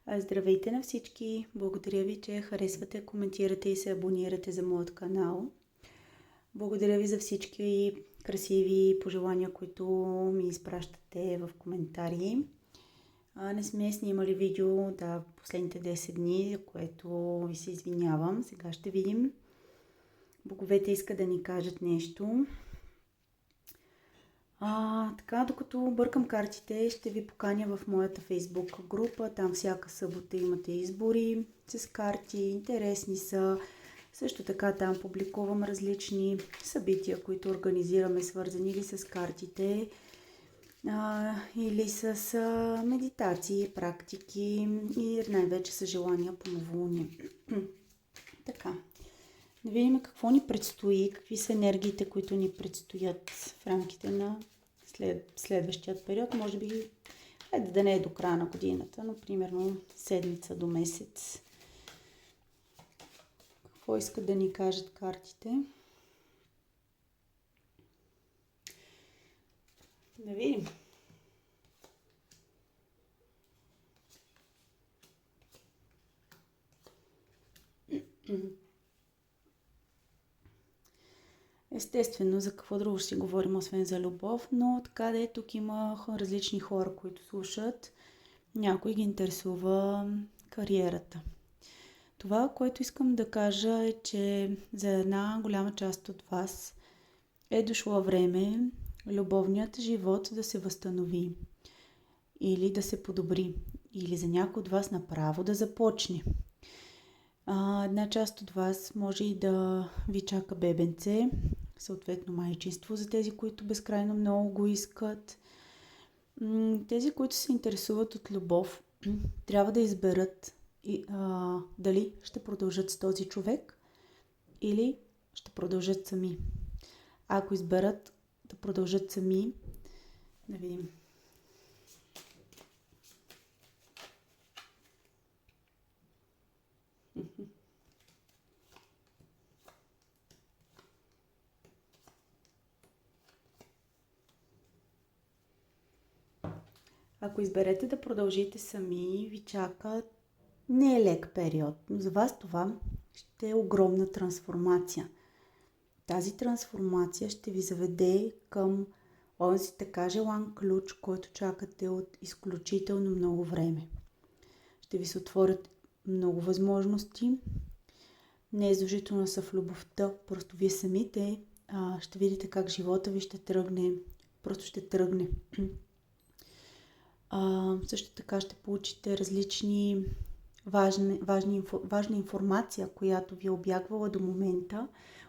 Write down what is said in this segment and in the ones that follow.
Здравейте на всички! Благодаря ви, че харесвате, коментирате и се абонирате за моят канал. Благодаря ви за всички красиви пожелания, които ми изпращате в коментари. Не сме снимали видео последните 10 дни, за което ви се извинявам. Сега ще видим. Боговете искат да ни кажат нещо. Така, докато бъркам картите, ще ви поканя в моята фейсбук група. Там всяка събота имате избори с карти, интересни са. Също така там публикувам различни събития, които организираме, свързани или с картите, или с медитации, практики и най-вече с желания по новолуние. Така, да видим какво ни предстои, какви са енергиите, които ни предстоят в рамките на следващият период. Може би, да не е до края на годината, но примерно седмица до месец. Какво искат да ни кажат картите? Да видим. Естествено, за какво друго ще си говорим, освен за любов, но така да е, тук има различни хора, които слушат. Някой ги интересува кариерата. Това, което искам да кажа е, че за една голяма част от вас е дошло време любовният живот да се възстанови или да се подобри, или за някой от вас направо да започне. Една част от вас може и да ви чака бебенце, съответно майчинство за тези, които безкрайно много го искат. Тези, които се интересуват от любов, трябва да изберат дали ще продължат с този човек или ще продължат сами. Ако изберат да продължат сами, да видим. Ако изберете да продължите сами, ви чака не е лек период, но за вас това ще е огромна трансформация. Тази трансформация ще ви заведе към онзи така желан ключ, който чакате от изключително много време. Ще ви се отворят много възможности. Не е задължително са в любовта, просто вие самите ще видите как живота ви ще тръгне. Просто ще тръгне. Също така ще получите различни важна информация, която ви е обягвала до момента.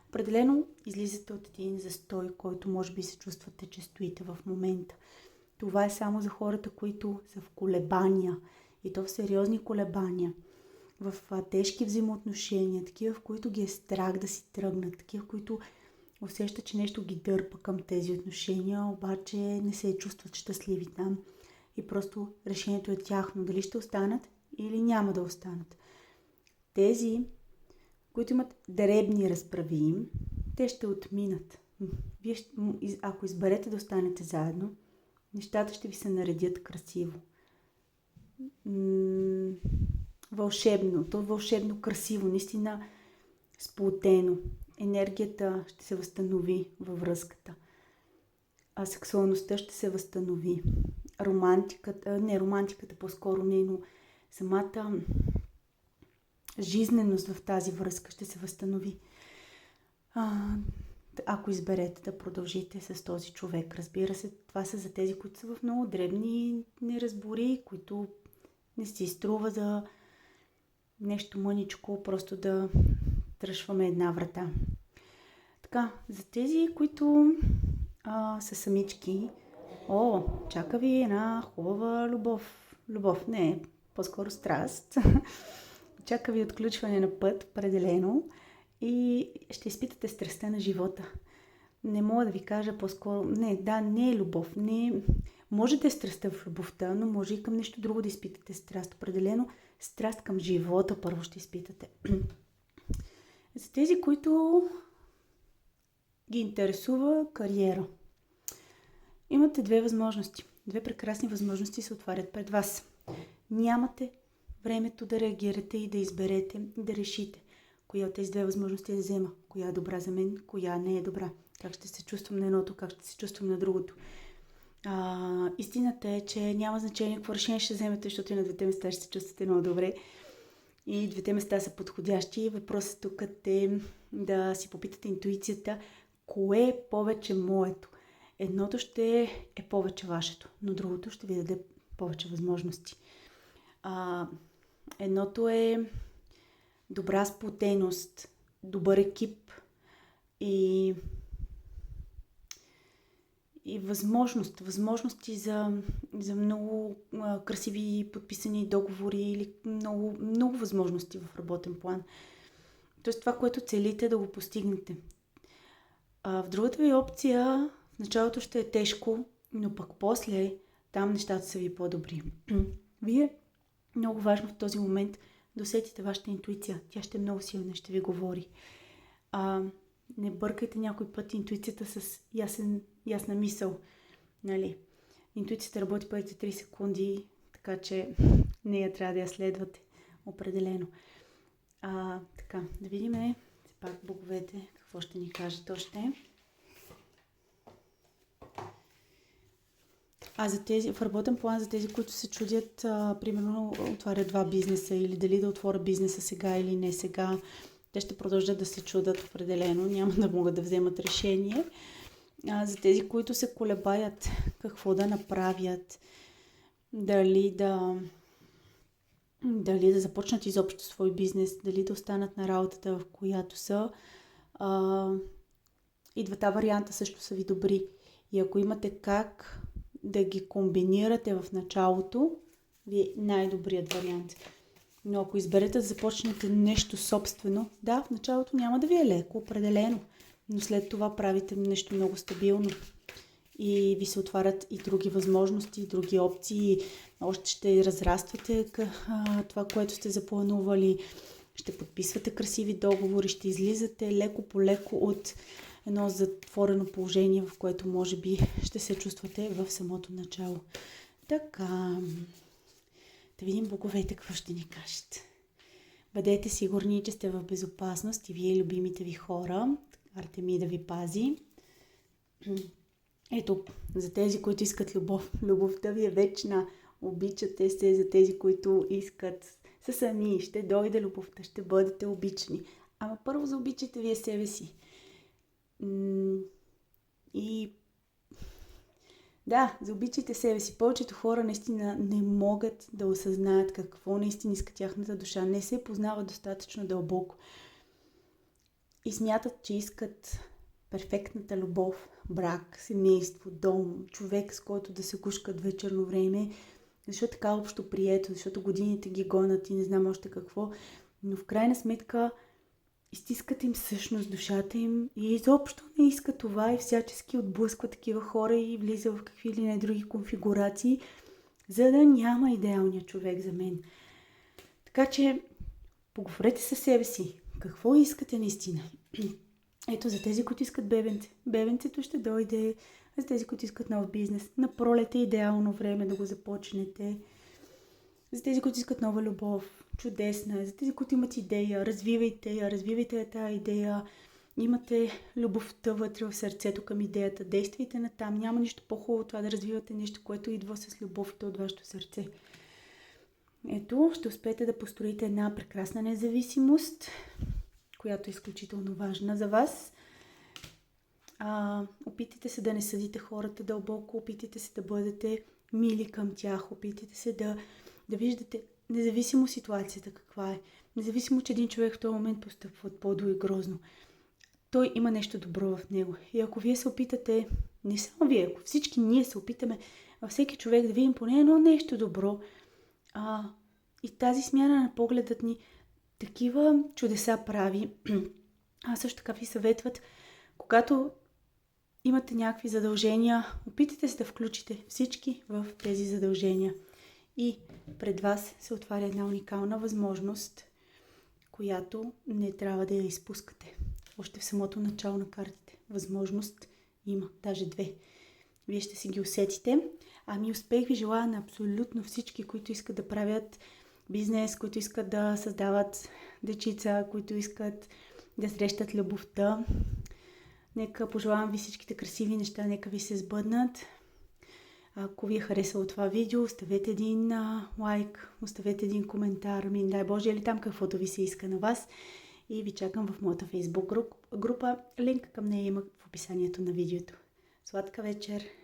Определено излизате от един застой, който може би се чувствате, че стоите в момента. Това е само за хората, които са в колебания. И то в сериозни колебания. В тежки взаимоотношения, такива, в които ги е страх да си тръгнат, такива, в които усещат, че нещо ги дърпа към тези отношения, обаче не се чувстват щастливи там. И просто решението е тяхно. Дали ще останат или няма да останат. Тези, които имат дребни разправи, те ще отминат. Вие, ако изберете да останете заедно, нещата ще ви се наредят красиво. Вълшебно. То вълшебно красиво. Наистина сплотено. Енергията ще се възстанови във връзката. Сексуалността ще се възстанови. Романтиката по-скоро не, но самата жизненост в тази връзка ще се възстанови. Ако изберете да продължите с този човек. Разбира се, това са за тези, които са в много дребни неразбори, които не си струва за нещо мъничко, просто да тръшваме една врата. Така, за тези, които са самички, чака ви една хубава любов. Любов не, по-скоро страст. Чака ви отключване на път, определено. И ще изпитате страстта на живота. Не мога да ви кажа по-скоро... Не е любов. Може да е страстта в любовта, но може и към нещо друго да изпитате страст. Определено страст към живота първо ще изпитате. За тези, които ги интересува кариера. Имате две възможности. Две прекрасни възможности се отварят пред вас. Нямате времето да реагирате и да изберете, да решите коя от тези две възможности да взема, коя е добра за мен, коя не е добра, как ще се чувствам на едното, как ще се чувствам на другото. Истината е, че няма значение какво решение ще вземете, защото и на двете места ще се чувствате много добре. И двете места са подходящи. Въпросът тук е да си попитате интуицията, кое е повече моето. Едното ще е повече вашето, но другото ще ви даде повече възможности. Едното е добра сплотеност, добър екип и възможности за много красиви подписани договори или много, много възможности в работен план. Тоест това, което целите да го постигнете. В другата ви опция в началото ще е тежко, но пък после там нещата са ви по-добри. Вие много важно в този момент да усетите вашата интуиция. Тя ще е много силна, ще ви говори. Не бъркайте някой път интуицията с ясна мисъл. Нали? Интуицията работи първите 3 секунди, така че нея трябва да я следвате определено. Така, да видим все пак боговете какво ще ни кажат още. В работен план за тези, които се чудят, примерно отварят 2 бизнеса или дали да отворя бизнеса сега или не сега, те ще продължат да се чудат определено, няма да могат да вземат решение. За тези, които се колебаят какво да направят, дали да започнат изобщо свой бизнес, дали да останат на работата, в която са, и двата варианта също са ви добри. И ако имате как да ги комбинирате в началото, ви е най-добрият вариант. Но ако изберете да започнете нещо собствено, да, в началото няма да ви е леко, определено, но след това правите нещо много стабилно и ви се отварят и други възможности, и други опции, още ще разраствате това, което сте запланували, ще подписвате красиви договори, ще излизате леко по леко от едно затворено положение, в което може би ще се чувствате в самото начало. Така, да видим боговете какво ще ни кажат. Бъдете сигурни, че сте в безопасност и вие, любимите ви хора. Артемий да ви пази. Ето, за тези, които искат любов, любовта ви е вечна. Обичате се. За тези, които искат са сами, ще дойде любовта, ще бъдете обичани. Ама първо заобичайте вие себе си. И да, заобичайте себе си. Повечето хора наистина не могат да осъзнаят какво наистина иска тяхната душа. Не се познават достатъчно дълбоко. И смятат, че искат перфектната любов, брак, семейство, дом, човек, с който да се гушкат вечерно време, защото така общо прието, защото годините ги гонят и не знам още какво. Но в крайна сметка изтискат им всъщност душата им и изобщо не иска това и всячески отблъсква такива хора и влиза в какви или не други конфигурации, за да няма идеалния човек за мен. Така че поговорете със себе си. Какво искате наистина? Ето за тези, които искат бебенце. Бебенцето ще дойде. За тези, които искат нов бизнес. На пролет е идеално време да го започнете. За тези, които искат нова любов. Чудесна е. За тези, които имат идея, развивайте я. Развивайте тази идея. Имате любовта вътре в сърцето към идеята. Действайте натам. Няма нищо по-хубаво това да развивате нещо, което идва с любовта от вашето сърце. Ето, ще успеете да построите една прекрасна независимост, която е изключително важна за вас. Опитайте се да не съдите хората дълбоко, опитайте се да бъдете мили към тях, опитайте се да виждате, независимо ситуацията каква е, независимо, че един човек в този момент постъпва подло и грозно, той има нещо добро в него. И ако вие се опитате, не само вие, ако всички ние се опитаме във всеки човек да видим поне едно нещо добро, и тази смяна на погледът ни такива чудеса прави. Също така ви съветват, когато имате някакви задължения, опитайте се да включите всички в тези задължения. И пред вас се отваря една уникална възможност, която не трябва да я изпускате. Още в самото начало на картите. Възможност има, даже 2. Вие ще си ги усетите. Успех ви желая на абсолютно всички, които искат да правят бизнес, които искат да създават дечица, които искат да срещат любовта. Нека пожелавам ви всичките красиви неща, нека ви се сбъднат. Ако ви е харесало това видео, оставете един лайк, оставете един коментар, дай Боже, или там каквото ви се иска на вас. И ви чакам в моята Facebook група. Линк към нея има в описанието на видеото. Сладка вечер!